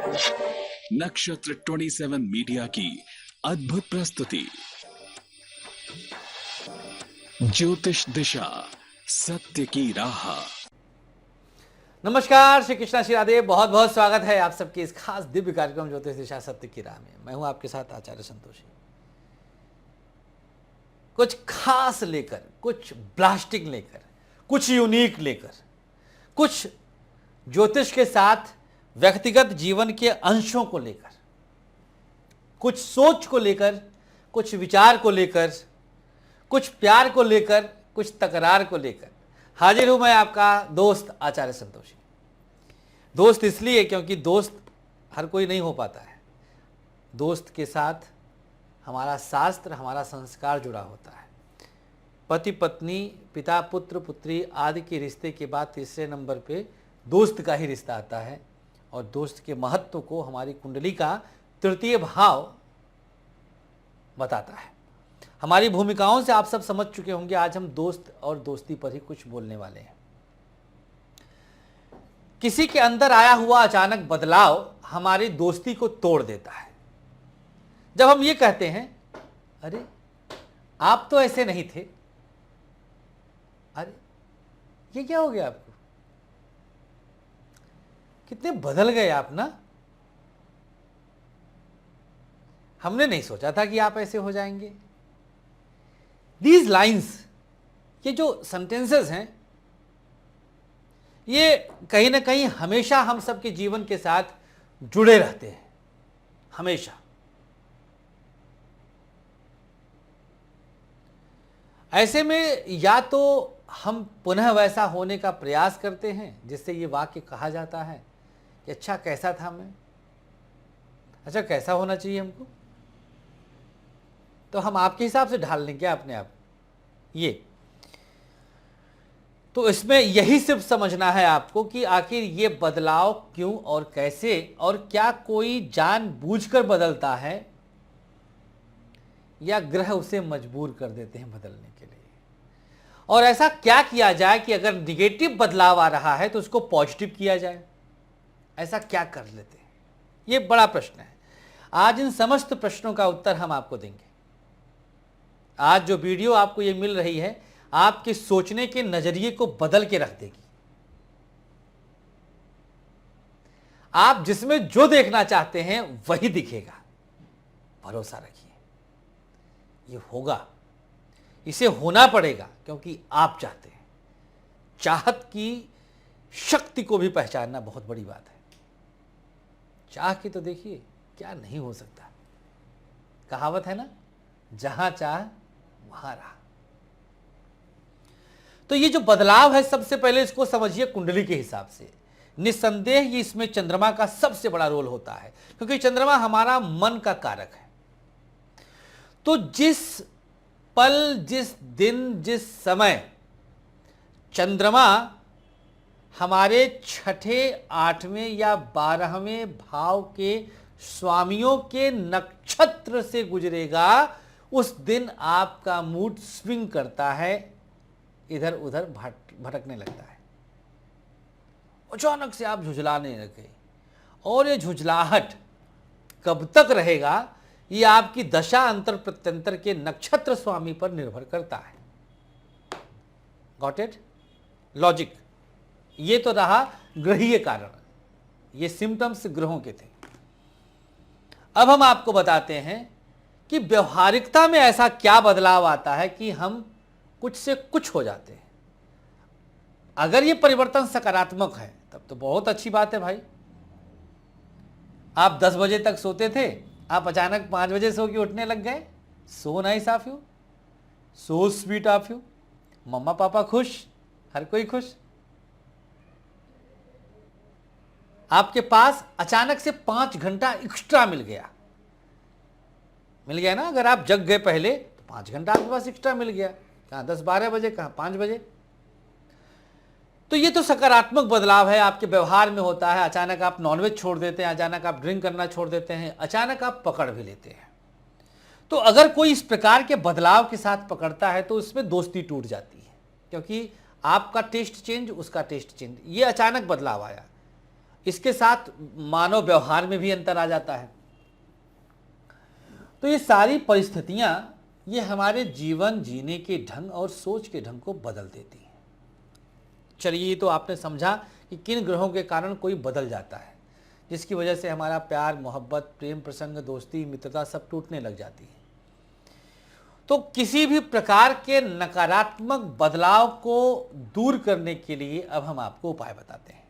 नक्षत्र 27 मीडिया की अद्भुत प्रस्तुति ज्योतिष दिशा सत्य की राह। नमस्कार, श्री कृष्णा श्री राधे। बहुत बहुत स्वागत है आप सबके इस खास दिव्य कार्यक्रम ज्योतिष दिशा सत्य की राह में। मैं हूं आपके साथ आचार्य संतोषी। कुछ खास लेकर, कुछ ब्लास्टिंग लेकर, कुछ यूनिक लेकर, कुछ ज्योतिष के साथ व्यक्तिगत जीवन के अंशों को लेकर, कुछ सोच को लेकर, कुछ विचार को लेकर, कुछ प्यार को लेकर, कुछ तकरार को लेकर हाजिर हूं मैं, आपका दोस्त आचार्य संतोषी। दोस्त इसलिए क्योंकि दोस्त हर कोई नहीं हो पाता है। दोस्त के साथ हमारा शास्त्र, हमारा संस्कार जुड़ा होता है। पति पत्नी, पिता पुत्र पुत्री आदि के रिश्ते के बाद तीसरे नंबर पे दोस्त का ही रिश्ता आता है। और दोस्त के महत्व को हमारी कुंडली का तृतीय भाव बताता है। हमारी भूमिकाओं से आप सब समझ चुके होंगे। आज हम दोस्त और दोस्ती पर ही कुछ बोलने वाले हैं। किसी के अंदर आया हुआ अचानक बदलाव हमारी दोस्ती को तोड़ देता है। जब हम ये कहते हैं, अरे आप तो ऐसे नहीं थे, अरे ये क्या हो गया आपको, कितने बदल गए आप ना, हमने नहीं सोचा था कि आप ऐसे हो जाएंगे। दीज लाइन्स, ये जो सेंटेंसेस हैं, ये कहीं ना कहीं हमेशा हम सबके जीवन के साथ जुड़े रहते हैं। हमेशा ऐसे में या तो हम पुनः वैसा होने का प्रयास करते हैं जिससे ये वाक्य कहा जाता है कि अच्छा कैसा था मैं, अच्छा कैसा होना चाहिए हमको, तो हम आपके हिसाब से ढाल लें क्या अपने आप ये। तो इसमें यही सिर्फ समझना है आपको कि आखिर ये बदलाव क्यों और कैसे, और क्या कोई जानबूझकर बदलता है या ग्रह उसे मजबूर कर देते हैं बदलने के लिए। और ऐसा क्या किया जाए कि अगर निगेटिव बदलाव आ रहा है तो उसको पॉजिटिव किया जाए। ऐसा क्या कर लेते हैं, ये बड़ा प्रश्न है। आज इन समस्त प्रश्नों का उत्तर हम आपको देंगे। आज जो वीडियो आपको ये मिल रही है आपके सोचने के नजरिए को बदल के रख देगी। आप जिसमें जो देखना चाहते हैं वही दिखेगा। भरोसा रखिए, ये होगा, इसे होना पड़ेगा क्योंकि आप चाहते हैं। चाहत की शक्ति को भी पहचानना बहुत बड़ी बात है। चाह की तो देखिए क्या नहीं हो सकता। कहावत है ना, जहां चाह वहां राह। तो ये जो बदलाव है, सबसे पहले इसको समझिए कुंडली के हिसाब से। निस्संदेह ये इसमें चंद्रमा का सबसे बड़ा रोल होता है क्योंकि चंद्रमा हमारा मन का कारक है। तो जिस पल, जिस दिन, जिस समय चंद्रमा हमारे छठे, आठवें या 12वें भाव के स्वामियों के नक्षत्र से गुजरेगा, उस दिन आपका मूड स्विंग करता है, इधर उधर भटकने लगता है। अचानक से आप झुंझलाने लगे। और ये झुंझलाहट कब तक रहेगा, ये आपकी दशा अंतर प्रत्यंतर के नक्षत्र स्वामी पर निर्भर करता है। Got it? लॉजिक। ये तो रहा ग्रहीय कारण, ये सिम्टम्स ग्रहों के थे। अब हम आपको बताते हैं कि व्यवहारिकता में ऐसा क्या बदलाव आता है कि हम कुछ से कुछ हो जाते हैं। अगर ये परिवर्तन सकारात्मक है तब तो बहुत अच्छी बात है भाई। आप 10 बजे तक सोते थे, आप अचानक 5 बजे सो के उठने लग गए। So nice of you, so sweet of you. मम्मा पापा खुश, हर कोई खुश। आपके पास अचानक से 5 घंटा एक्स्ट्रा मिल गया ना। अगर आप जग गए पहले तो 5 घंटा आपके पास एक्स्ट्रा मिल गया। कहाँ 10-12 बजे, कहाँ 5 बजे। तो ये तो सकारात्मक बदलाव है, आपके व्यवहार में होता है। अचानक आप नॉनवेज छोड़ देते हैं, अचानक आप ड्रिंक करना छोड़ देते हैं, अचानक आप पकड़ भी लेते हैं। तो अगर कोई इस प्रकार के बदलाव के साथ पकड़ता है तो उसमें दोस्ती टूट जाती है, क्योंकि आपका टेस्ट चेंज, उसका टेस्ट चेंज, ये अचानक बदलाव आया। इसके साथ मानव व्यवहार में भी अंतर आ जाता है। तो ये सारी परिस्थितियां ये हमारे जीवन जीने के ढंग और सोच के ढंग को बदल देती हैं। चलिए, ये तो आपने समझा कि किन ग्रहों के कारण कोई बदल जाता है, जिसकी वजह से हमारा प्यार, मोहब्बत, प्रेम प्रसंग, दोस्ती, मित्रता सब टूटने लग जाती है। तो किसी भी प्रकार के नकारात्मक बदलाव को दूर करने के लिए अब हम आपको उपाय बताते हैं।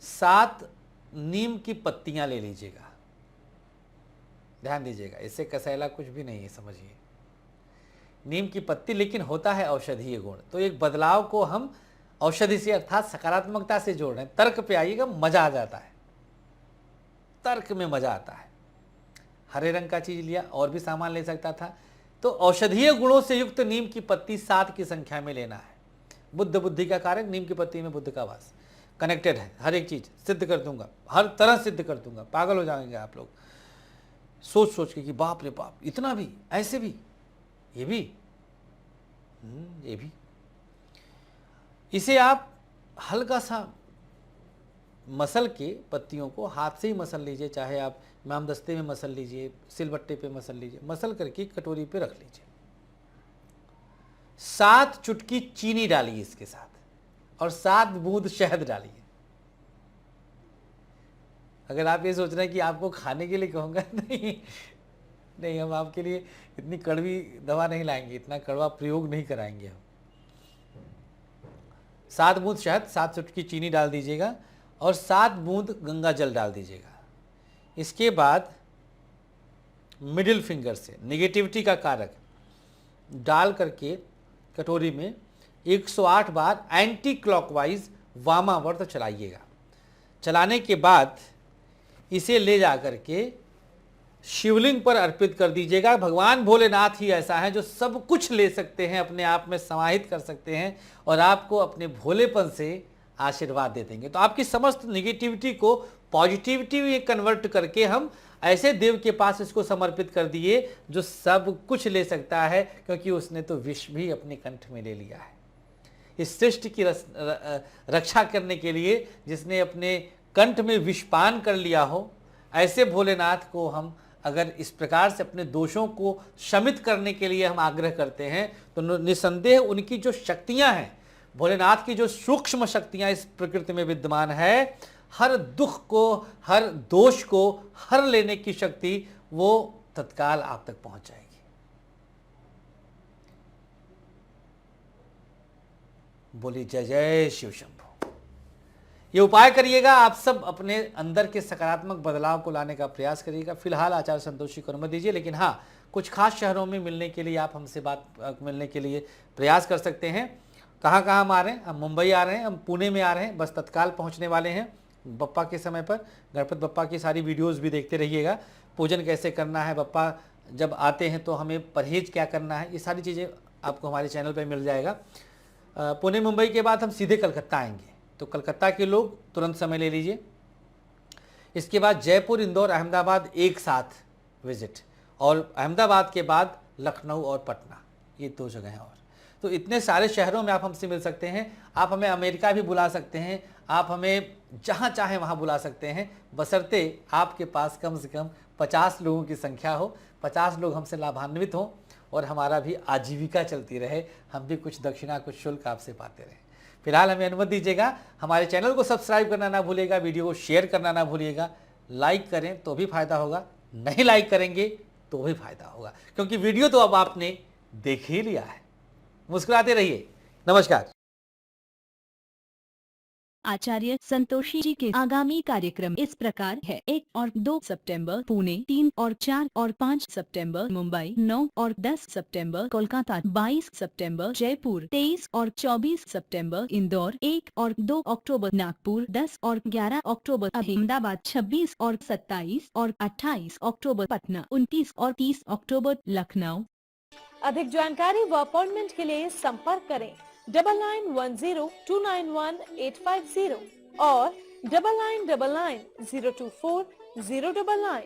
7 नीम की पत्तियां ले लीजिएगा, ध्यान दीजिएगा, इससे कसैला कुछ भी नहीं है, समझिए। नीम की पत्ती, लेकिन होता है औषधीय गुण। तो एक बदलाव को हम औषधि से अर्थात सकारात्मकता से जोड़ रहे हैं। तर्क पे आइएगा, मजा आ जाता है, तर्क में मजा आता है। हरे रंग का चीज लिया, और भी सामान ले सकता था। तो औषधीय गुणों से युक्त नीम की पत्ती 7 की संख्या में लेना है। बुद्ध बुद्धि का कारक, नीम की पत्ती में बुद्ध का वास कनेक्टेड है। हर एक चीज सिद्ध कर दूंगा, हर तरह सिद्ध कर दूंगा। पागल हो जाएंगे आप लोग सोच सोच के कि बाप रे बाप, इतना भी, ऐसे भी, ये भी, ये भी। इसे आप हल्का सा मसल के, पत्तियों को हाथ से ही मसल लीजिए, चाहे आप इमामदस्ते में मसल लीजिए, सिलबट्टे पे मसल लीजिए, मसल करके कटोरी पे रख लीजिए। 7 चुटकी चीनी डालिए इसके साथ, और 7 बूंद शहद डालिए। अगर आप ये सोच रहे हैं कि आपको खाने के लिए कहूँगा, नहीं, हम आपके लिए इतनी कड़वी दवा नहीं लाएंगे, इतना कड़वा प्रयोग नहीं कराएंगे हम। 7 बूंद शहद, 7 चुटकी चीनी डाल दीजिएगा, और 7 बूंद गंगा जल डाल दीजिएगा। इसके बाद मिडिल फिंगर से नेगेटिविटी का कारक डाल करके कटोरी में 108 बार एंटी क्लॉकवाइज वामावर्त चलाइएगा। चलाने के बाद इसे ले जा करके शिवलिंग पर अर्पित कर दीजिएगा। भगवान भोलेनाथ ही ऐसा है जो सब कुछ ले सकते हैं, अपने आप में समाहित कर सकते हैं, और आपको अपने भोलेपन से आशीर्वाद दे देंगे। तो आपकी समस्त नेगेटिविटी को पॉजिटिविटी में कन्वर्ट करके हम ऐसे देव के पास इसको समर्पित कर दिए जो सब कुछ ले सकता है, क्योंकि उसने तो विष भी अपने कंठ में ले लिया है। इस सृष्टि की रक्षा करने के लिए जिसने अपने कंठ में विषपान कर लिया हो, ऐसे भोलेनाथ को हम अगर इस प्रकार से अपने दोषों को शमित करने के लिए हम आग्रह करते हैं, तो निसंदेह उनकी जो शक्तियां हैं, भोलेनाथ की जो सूक्ष्म शक्तियां इस प्रकृति में विद्यमान है, हर दुख को, हर दोष को हर लेने की शक्ति वो तत्काल आप तक पहुंच जाएगी। बोली जय जय शिव शंभू। ये उपाय करिएगा, आप सब अपने अंदर के सकारात्मक बदलाव को लाने का प्रयास करिएगा। फिलहाल आचार्य संतोषी को अनुमति दीजिए, लेकिन हाँ, कुछ खास शहरों में मिलने के लिए आप हमसे मिलने के लिए प्रयास कर सकते हैं। कहाँ कहाँ हम आ रहे हैं? हम मुंबई आ रहे हैं, हम पुणे में आ रहे हैं, बस तत्काल पहुँचने वाले हैं बप्पा के समय पर। गणपति बप्पा की सारी वीडियोस भी देखते रहिएगा। पूजन कैसे करना है, बप्पा जब आते हैं तो हमें परहेज क्या करना है, ये सारी चीज़ें आपको हमारे चैनल पर मिल जाएगा। पुणे मुंबई के बाद हम सीधे कलकत्ता आएंगे, तो कलकत्ता के लोग तुरंत समय ले लीजिए। इसके बाद जयपुर, इंदौर, अहमदाबाद एक साथ विजिट, और अहमदाबाद के बाद लखनऊ और पटना, ये 2 जगह हैं। और तो इतने सारे शहरों में आप हमसे मिल सकते हैं। आप हमें अमेरिका भी बुला सकते हैं, आप हमें जहां चाहे वहां बुला सकते हैं, बशर्ते आपके पास कम से कम 50 लोगों की संख्या हो, 50 लोग हमसे लाभान्वित हों, और हमारा भी आजीविका चलती रहे, हम भी कुछ दक्षिणा, कुछ शुल्क आपसे पाते रहें। फिलहाल हमें अनुमति दीजिएगा। हमारे चैनल को सब्सक्राइब करना ना भूलिएगा, वीडियो को शेयर करना ना भूलिएगा। लाइक करें तो भी फायदा होगा, नहीं लाइक करेंगे तो भी फायदा होगा, क्योंकि वीडियो तो अब आपने देख ही लिया है। मुस्कुराते रहिए। नमस्कार। आचार्य संतोषी जी के आगामी कार्यक्रम इस प्रकार है। 1 और 2 सितंबर पुणे, 3 और 4 और 5 सितंबर मुंबई, 9 और 10 सितंबर कोलकाता, 22 सितंबर जयपुर, 23 और 24 सितंबर इंदौर, 1 और 2 अक्टूबर नागपुर, 10 और 11 अक्टूबर अहमदाबाद, 26 और 27 और 28 अक्टूबर पटना, 29 और 30 अक्टूबर लखनऊ। अधिक जानकारी व अपॉइंटमेंट के लिए संपर्क करें 9910291850 और 9999024099।